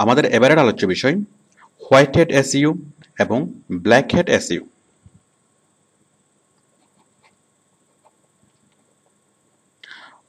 আমাদের এবারের আলোচ্য বিষয় হোয়াইট হ্যাট এসইও এবং black hat SEO.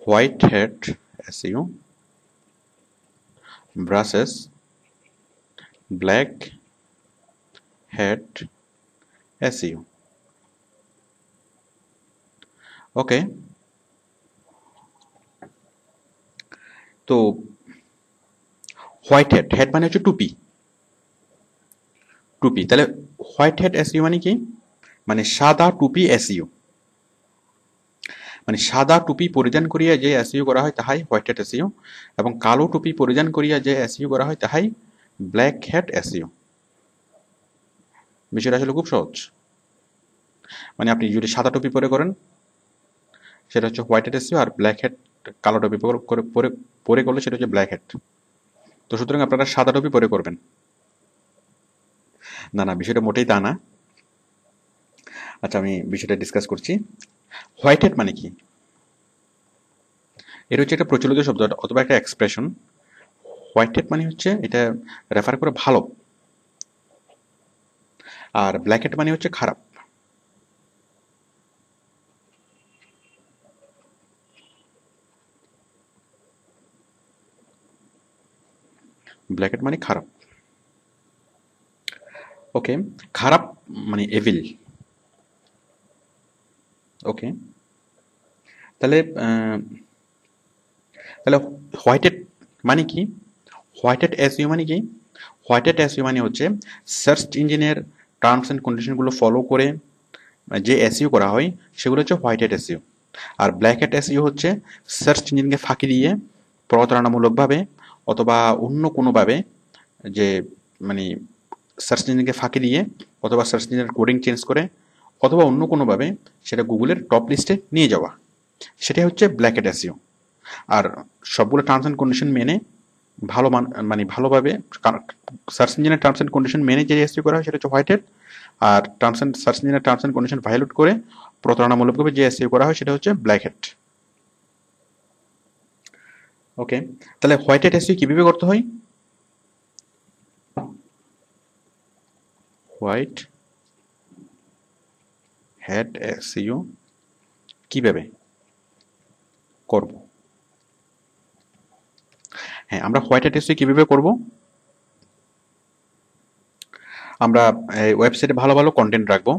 White hat SEO versus black hat SEO. Okay, তো হোয়াইট হ্যাট, হ্যাট মানে হচ্ছে টুপি, টুপি। তাহলে হোয়াইট হ্যাট এসইও মানে কি? মানে সাদা টুপি এসইও, মানে সাদা টুপি পরিধান করিয়া যে এসইও করা হয় তাহাই হোয়াইট হ্যাট এসইও, এবং কালো টুপি পরিধান করিয়া যে এসইও করা হয় তাহাই ব্ল্যাক হ্যাট এসইও। বিষয়টা আসলে খুব সহজ। মানে আপনি যদি সাদা টুপি পরে করেন সেটা হচ্ছে হোয়াইট হ্যাট এসইও, আর ব্ল্যাক হ্যাট কালো টুপি পরে করলে সেটা হচ্ছে ব্ল্যাক হ্যাট। তো সুতরাং আপনারা সাদা টুপি পরে করবেন না। না, বিষয়টা মোটেই তা না। আচ্ছা, আমি বিষয়টা ডিসকাস করছি। হোয়াইট হ্যাট মানে কি? এটা হচ্ছে একটা প্রচলিত শব্দ অথবা একটা এক্সপ্রেশন। হোয়াইট হ্যাট মানে হচ্ছে এটা রেফার করে ভালো, আর ব্ল্যাক হ্যাট মানে হচ্ছে খারাপ। ব্ল্যাক হ্যাট মানে খারাপ। ওকে, খারাপ মানে এভিল। ওকে, তাহলে তাহলে হোয়াইট হ্যাট মানে কি? হোয়াইট হ্যাট এসইও মানে কি? হোয়াইট হ্যাট এসইও মানে হচ্ছে সার্চ ইঞ্জিনের টার্মস অ্যান্ড কন্ডিশনগুলো ফলো করে যে এসইও করা হয় সেগুলো হচ্ছে হোয়াইট হ্যাট এসইও। আর ব্ল্যাক হ্যাট এসইও হচ্ছে সার্চ ইঞ্জিনকে ফাঁকি দিয়ে প্রতারণামূলকভাবে অথবা অন্য কোনোভাবে, যে মানে সার্চ ইঞ্জিনকে ফাঁকি দিয়ে অথবা সার্চ ইঞ্জিনের কোডিং চেঞ্জ করে অথবা অন্য কোনোভাবে সেটা গুগলের টপ লিস্টে নিয়ে যাওয়া, সেটাই হচ্ছে ব্ল্যাক হ্যাট এসইও। আর সবগুলো টার্মস অ্যান্ড কন্ডিশন মেনে মানে ভালোভাবে সার্চ ইঞ্জিনের টার্মস অ্যান্ড কন্ডিশন মেনে যে এসইও করা হয় সেটা হচ্ছে হোয়াইট হ্যাট। আর সার্চ ইঞ্জিনের টার্মস অ্যান্ড কন্ডিশন ভায়োলেট করে প্রতারণামূলকভাবে যে এসইও করা হয় সেটা হচ্ছে ব্ল্যাক হ্যাট। ওকে, তাহলে হোয়াইট হ্যাট এসইও কিভাবে করতে হয়? হোয়াইট হ্যাট এসইও কিভাবে করব? হ্যাঁ, আমরা হোয়াইট হ্যাট এসইও কিভাবে করব? আমরা ওয়েবসাইটে ভালো ভালো কন্টেন্ট রাখবো,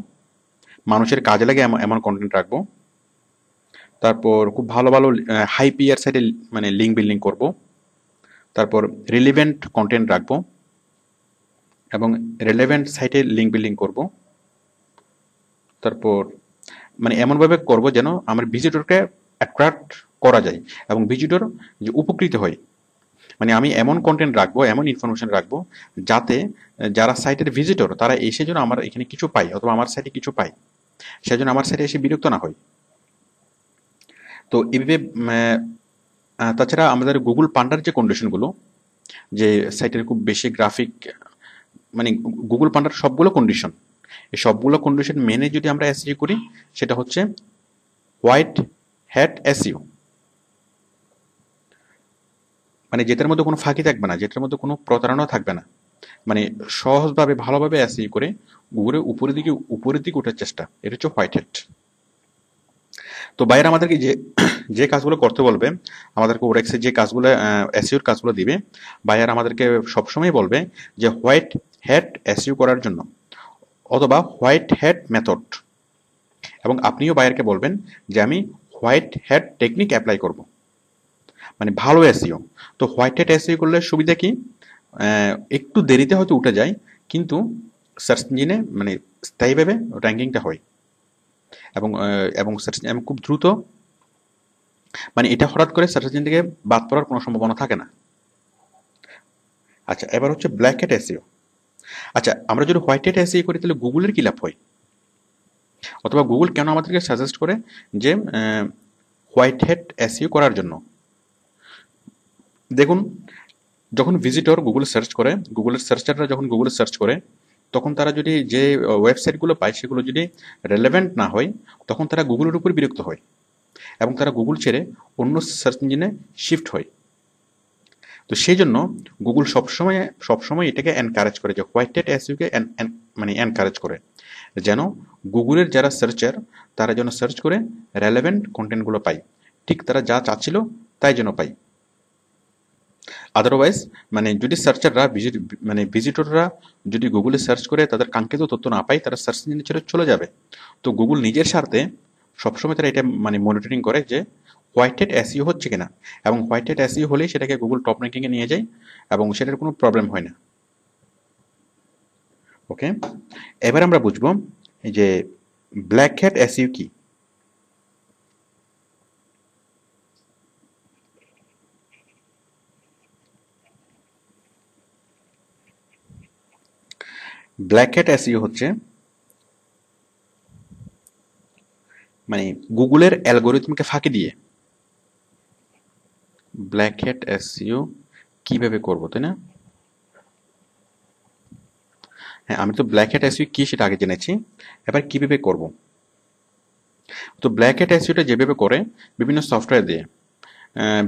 মানুষের কাজে লাগে এমন কন্টেন্ট রাখবো। তারপর খুব ভালো ভালো হাই পিআর সাইটে মানে লিঙ্ক বিল্ডিং করব। তারপর রিলিভেন্ট কন্টেন্ট রাখবো এবং রিলেভেন্ট সাইটে লিঙ্ক বিল্ডিং করব। তারপর মানে এমনভাবে করব যেন আমার ভিজিটরকে অ্যাট্রাক্ট করা যায় এবং ভিজিটর যে উপকৃত হয়। মানে আমি এমন কন্টেন্ট রাখবো, এমন ইনফরমেশন রাখবো যাতে যারা সাইটের ভিজিটর তারা এসে যেন আমার এখানে কিছু পায় অথবা আমার সাইটে কিছু পায়, সেজন্য আমার সাইটে এসে বিরক্ত না হয়। তো এইভাবে তাছাড়া আমাদের গুগল পান্ডার যে কন্ডিশনগুলো, যে সাইটের খুব বেশি গ্রাফিক, মানে গুগল পান্ডার সবগুলো কন্ডিশন, এই সবগুলো কন্ডিশন মেনে যদি আমরা এসইও করি সেটা হচ্ছে হোয়াইট হ্যাট এসইও। মানে যেটার মধ্যে কোনো ফাঁকি থাকবে না, যেটার মধ্যে কোনো প্রতারণা থাকবে না, মানে সহজভাবে ভালোভাবে এসইও করে গুগলের উপরের দিকে ওঠার চেষ্টা, এটা হচ্ছে হোয়াইট হ্যাট। তো বাইরে আমাদেরকে যে যে কাজগুলো করতে বলবে, আমাদেরকে ওরেক্সে যে কাজগুলো এসইওর কাজগুলো দিবে, বায়ার আমাদেরকে সবসময় বলবে যে হোয়াইট হ্যাট এসইও করার জন্য অথবা হোয়াইট হ্যাট মেথড, এবং আপনিও বায়ারকে বলবেন যে আমি হোয়াইট হ্যাট টেকনিক অ্যাপ্লাই করব, মানে ভালো এসইও। তো হোয়াইট হ্যাট এসইও করলে সুবিধা কি? একটু দেরিতে হয়তো উঠে যায়, কিন্তু সার্চ ইঞ্জিনে মানে স্থায়ীভাবে র্যাঙ্কিংটা হয় এবং এবং সার্চ ইঞ্জিন খুব দ্রুত, মানে এটা হঠাৎ করে সার্চ ইঞ্জিন থেকে বাদ পড়ার কোনো সম্ভাবনা থাকে না। আচ্ছা, এবার হচ্ছে ব্ল্যাক হ্যাট এসইও। আচ্ছা, আমরা যদি হোয়াইট হ্যাট এসইও করি তাহলে গুগলের কি লাভ হয়, অথবা গুগল কেন আমাদেরকে সাজেস্ট করে যে হোয়াইট হ্যাট এসইও করার জন্য? দেখুন, যখন ভিজিটর গুগল সার্চ করে, গুগলের সার্চাররা যখন গুগলে সার্চ করে, তখন তারা যদি যে ওয়েবসাইটগুলো পায় সেগুলো যদি রেলেভেন্ট না হয়, তখন তারা গুগলের উপর বিরক্ত হয় এবং তারা গুগল ছেড়ে অন্য সার্চ ইঞ্জিনে শিফট হয়। তো সেই জন্য গুগল সবসময় এটাকে এনকারেজ করে, যে হোয়াইট হ্যাট এসইওকে মানে এনকারেজ করে, যেন গুগলের যারা সার্চার তারা যেন সার্চ করে রেলেভেন্ট কন্টেন্টগুলো পায়, ঠিক তারা যা চাচ্ছিল তাই যেন পায়। আদারওয়াইজ মানে যদি সার্চাররা মানে ভিজিটররা যদি গুগলে সার্চ করে তাদের কাঙ্ক্ষিত তথ্য না পায়, তারা সার্চ ইঞ্জিনে ছেড়ে চলে যাবে। তো গুগল নিজের স্বার্থে সবসময় তারা এটা মানে মনিটরিং করে যে হোয়াইট হ্যাট এসইও হচ্ছে কিনা, এবং হোয়াইট হ্যাট এসইও হলেই সেটাকে গুগল টপ র্যাঙ্কিংয়ে নিয়ে যায় এবং সেটার কোনো প্রবলেম হয় না। ওকে, এবার আমরা বুঝবো এই যে ব্ল্যাক হ্যাট এসইও কি। ব্ল্যাক হ্যাট এসইও হচ্ছে মানে গুগলের অ্যালগোরিথমকে ফাঁকি দিয়ে ব্ল্যাক হ্যাট এসইও কিভাবে করবো, তাই না? হ্যাঁ, আমি তো ব্ল্যাক হ্যাট এসইও কি সেটা আগে জেনেছি, এবার কিভাবে করব। তো ব্ল্যাক হ্যাট এসইওটা যেভাবে করে বিভিন্ন সফটওয়্যার দিয়ে,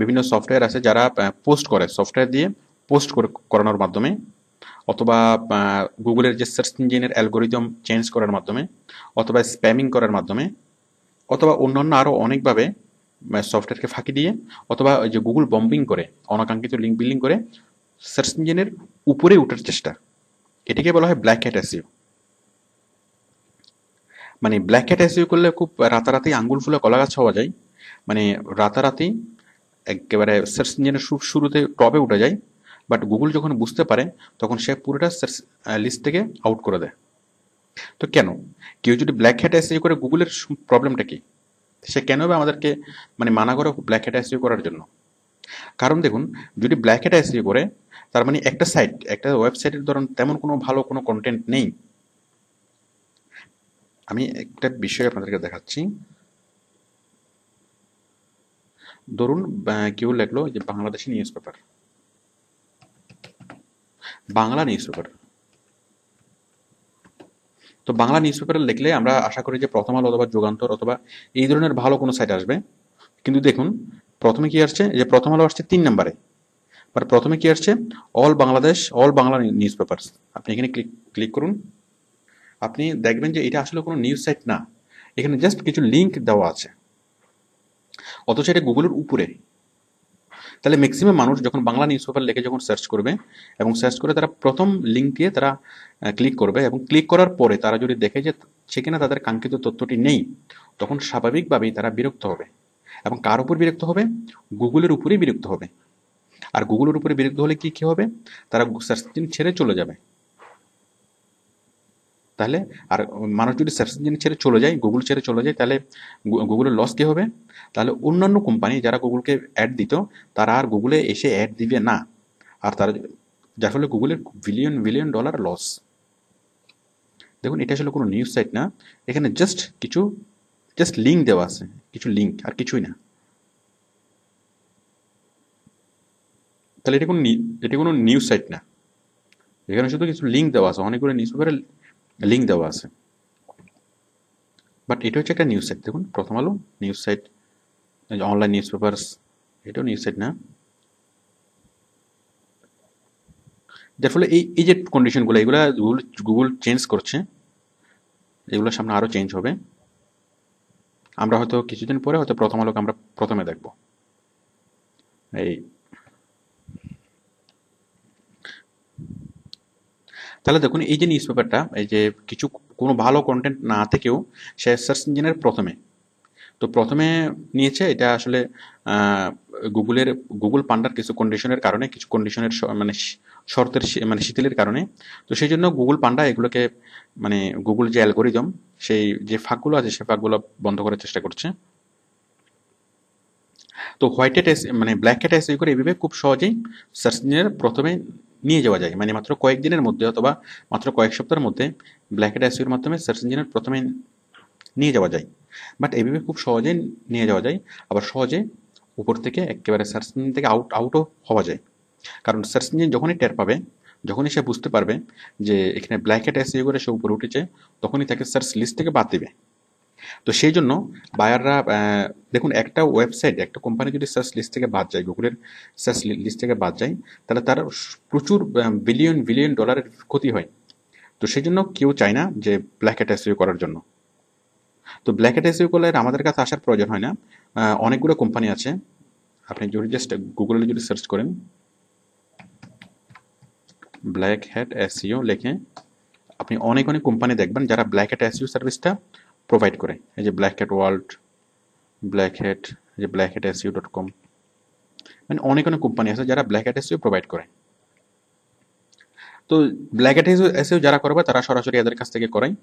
বিভিন্ন সফটওয়্যার আছে যারা পোস্ট করে, সফটওয়্যার দিয়ে পোস্ট করানোর মাধ্যমে, অথবা গুগলের যে সার্চ ইঞ্জিনের অ্যালগোরিদম চেঞ্জ করার মাধ্যমে, অথবা স্প্যামিং করার মাধ্যমে, অথবা অন্যান্য আরও অনেকভাবে সফটওয়্যারকে ফাঁকি দিয়ে, অথবা ওই যে গুগল বম্বিং করে, অনাকাঙ্ক্ষিত লিঙ্ক বিল্ডিং করে সার্চ ইঞ্জিনের উপরে উঠার চেষ্টা, এটাকে বলা হয় ব্ল্যাক হ্যাট এসইও। মানে ব্ল্যাক হ্যাট এসইও করলে খুব রাতারাতি আঙ্গুল ফুলে কলা গাছ হওয়া যায়, মানে রাতারাতি একেবারে সার্চ ইঞ্জিনের শুরুতে টপে উঠে যায়, বাট গুগল যখন বুঝতে পারে তখন সে পুরোটা সার্চ লিস্ট থেকে আউট করে দেয়। তো কেন কেউ যদি ব্ল্যাক হ্যাট এসইও করে, গুগলের প্রবলেমটা কি? সে কেন বা আমাদেরকে মানে মানা করে ব্ল্যাক হ্যাট এসইও করার জন্য? কারণ দেখুন, যদি ব্ল্যাক হ্যাট এসইও করে তার মানে একটা সাইট, একটা ওয়েবসাইটের ধরুন তেমন কোনো ভালো কোনো কন্টেন্ট নেই। আমি একটা বিষয় আপনাদেরকে দেখাচ্ছি। ধরুন কেউ লেখলো যে Bangladeshi news paper, Bangla news paper. তো বাংলা নিউজ পেপারে লিখলে আমরা আশা করি যে প্রথম আলো অথবা যুগান্তর অথবা এই ধরনের ভালো কোনো সাইট আসবে। কিন্তু দেখুন প্রথমে কি আসছে, যে প্রথম আলো আসছে 3 নম্বরে, বাট প্রথমে কি আসছে, all Bangladesh, all Bangla news paper. আপনি এখানে ক্লিক করুন, আপনি দেখবেন যে এটা আসলে কোনো নিউজ সাইট না, এখানে জাস্ট কিছু লিঙ্ক দেওয়া আছে, অথচ এটা গুগলের উপরে। তাহলে ম্যাক্সিমাম মানুষ যখন বাংলা নিউজ পেপার লিখে যখন সার্চ করবে, এবং সার্চ করে তারা প্রথম লিঙ্ক দিয়ে তারা ক্লিক করবে, এবং ক্লিক করার পরে তারা যদি দেখে যে সেখানে তাদের কাঙ্ক্ষিত তথ্যটি নেই, তখন স্বাভাবিকভাবেই তারা বিরক্ত হবে। এবং কার উপর বিরক্ত হবে? গুগলের উপরেই বিরক্ত হবে। আর গুগলের উপরে বিরক্ত হলে কি হবে? তারা সার্চ ইঞ্জিন ছেড়ে চলে যাবে। তাহলে আর মানুষ যদি সার্চ ইঞ্জিন ছেড়ে চলে যায়, গুগল ছেড়ে চলে যায়, তাহলে গুগলের লস কি হবে? তাহলে অন্যান্য কোম্পানি যারা গুগলকে অ্যাড দিত, তারা আর গুগলে এসে অ্যাড দিবে না, আর তারা, যার ফলে গুগলের বিলিয়ন বিলিয়ন ডলার লস। দেখুন এটা আসলে কোনো নিউজ সাইট না, এখানে জাস্ট লিঙ্ক দেওয়া আছে, কিছু লিঙ্ক আর কিছুই না। তাহলে এটা কোনো নিউজ সাইট না, এখানে শুধু কিছু লিঙ্ক দেওয়া আছে, অনেকগুলো নিউজ পেপারের লিঙ্ক দেওয়া আছে, বাট এটা হচ্ছে একটা নিউজ সাইট। দেখুন Prothom Alo news site, online news papers, এটাও নিউজ সাইট না। যার ফলে এই যে কন্ডিশনগুলো, এগুলা গুগল চেঞ্জ করছে, এগুলোর সামনে আরও চেঞ্জ হবে। আমরা হয়তো কিছুদিন পরে হয়তো প্রথম আলোকে আমরা প্রথমে দেখব। এই তাহলে দেখুন এই যে নিউজ পেপারটা, এই যে কোনো ভালো কন্টেন্ট না থেকেও সে সার্চ ইঞ্জিনের প্রথমে, তো প্রথমে নিয়েছে, এটা আসলে গুগল পান্ডার কিছু কন্ডিশনের কারণে, কিছু কন্ডিশনের মানে শর্তের মানে শিথিলের কারণে। তো সেই জন্য গুগল পান্ডা এগুলোকে মানে গুগল যে অ্যালগোরিদম, সেই যে ফাঁকগুলো আছে সে ফাঁকগুলো বন্ধ করার চেষ্টা করছে। তো হোয়াইট হ্যাট মানে ব্ল্যাক হ্যাট এসইও করে এইভাবে খুব সহজেই সার্চ ইঞ্জিনের প্রথমে নিয়ে যাওয়া যায়, মানে মাত্র কয়েকদিনের মধ্যে অথবা মাত্র কয়েক সপ্তাহের মধ্যে ব্ল্যাক হ্যাট এসইওর মাধ্যমে সার্চ ইঞ্জিনের প্রথমে নিয়ে যাওয়া যায়। বাট এইভাবে খুব সহজে নিয়ে যাওয়া যায়, আবার সহজে উপর থেকে একেবারে সার্চ ইঞ্জিন থেকে আউটও হওয়া যায়। কারণ সার্চ ইঞ্জিন যখনই টের পাবে, যখনই সে বুঝতে পারবে যে এখানে ব্ল্যাক হ্যাট এসইও করে সে উপরে উঠেছে, তখনই তাকে সার্চ লিস্ট থেকে বাদ দিবে। তো সেই জন্য বায়াররা দেখুন, একটা ওয়েবসাইট, একটা কোম্পানি যদি সার্চ লিস্ট থেকে বাদ যায়, গুগলের সার্চ লিস্ট থেকে বাদ যায়, তাহলে তার প্রচুর বিলিয়ন বিলিয়ন ডলারের ক্ষতি হয়। তো সেই জন্য কেউ চায় না যে ব্ল্যাক হ্যাট এসইও করার জন্য। তো ব্ল্যাক হ্যাট এসইও করলে আমাদের কাছে আসার প্রয়োজন হয় না। অনেকগুলো কোম্পানি আছে, আপনি যদি জাস্ট গুগলে যদি সার্চ করেন ব্ল্যাক হ্যাট এসইও লেখে, আপনি অনেক অনেক কোম্পানি দেখবেন যারা ব্ল্যাক হ্যাট এসইও সার্ভিসটা প্রোভাইড করে। এই যে black hat world, black hat, যে ব্ল্যাক হ্যাট এসইও .com, মানে অনেক অনেক কোম্পানি আছে যারা ব্ল্যাক হ্যাট এসইও প্রোভাইড করে। তো ব্ল্যাক হ্যাট এসইও যারা করবে তারা সরাসরি এদের কাছ থেকে করায়।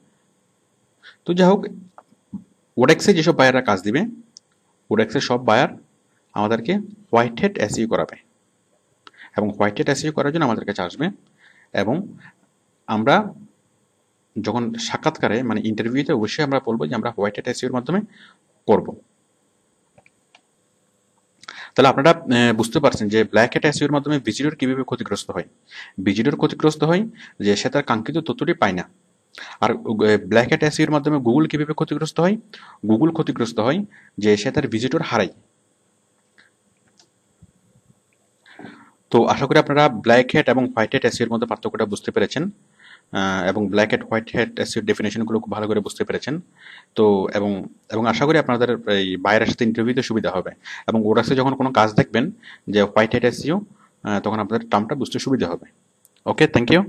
তো যাই হোক, ওডেক্সে যেসব বায়াররা কাজ দিবে, ওডেক্সের সব বায়ার আমাদেরকে হোয়াইট হ্যাট এসইও করাবে, এবং হোয়াইট হ্যাট এসইও করার জন্য আমাদের কাছে আসবে। এবং আমরা যখন সাক্ষাৎকারে মানে ইন্টারভিউতে অবশ্যই আমরা বলবো যে আমরা হোয়াইট হ্যাট এসইওর মাধ্যমে করব। তাহলে আপনারা বুঝতে পারছেন যে ব্ল্যাক হ্যাট এসইওর মাধ্যমে ভিজিটর কিভাবে ক্ষতিগ্রস্ত হয়। ভিজিটর ক্ষতিগ্রস্ত হয় যে সে তার কাঙ্ক্ষিত তথ্যটি পায় না। আর ব্ল্যাক হ্যাট এসইওর মাধ্যমে গুগল কিভাবে ক্ষতিগ্রস্ত হয়, গুগল ক্ষতিগ্রস্ত হয় যে সে তার ভিজিটর হারায়। তো আশা করি আপনারা ব্ল্যাক হ্যাট এবং হোয়াইট হ্যাট এসইওর মধ্যে পার্থক্যটা বুঝতে পেরেছেন, এবং ব্ল্যাক হ্যাট হোয়াইট হ্যাট এসইওর ডেফিনেশনগুলো খুব ভালো করে বুঝতে পেরেছেন। তো এবং এবং আশা করি আপনাদের এই বাইরের সাথে ইন্টারভিউতে সুবিধা হবে, এবং ওরাসে যখন কোনো কাজ দেখবেন যে হোয়াইট হ্যাট এসইও, তখন আপনাদের টার্মটা বুঝতে সুবিধা হবে। ওকে, থ্যাংক ইউ।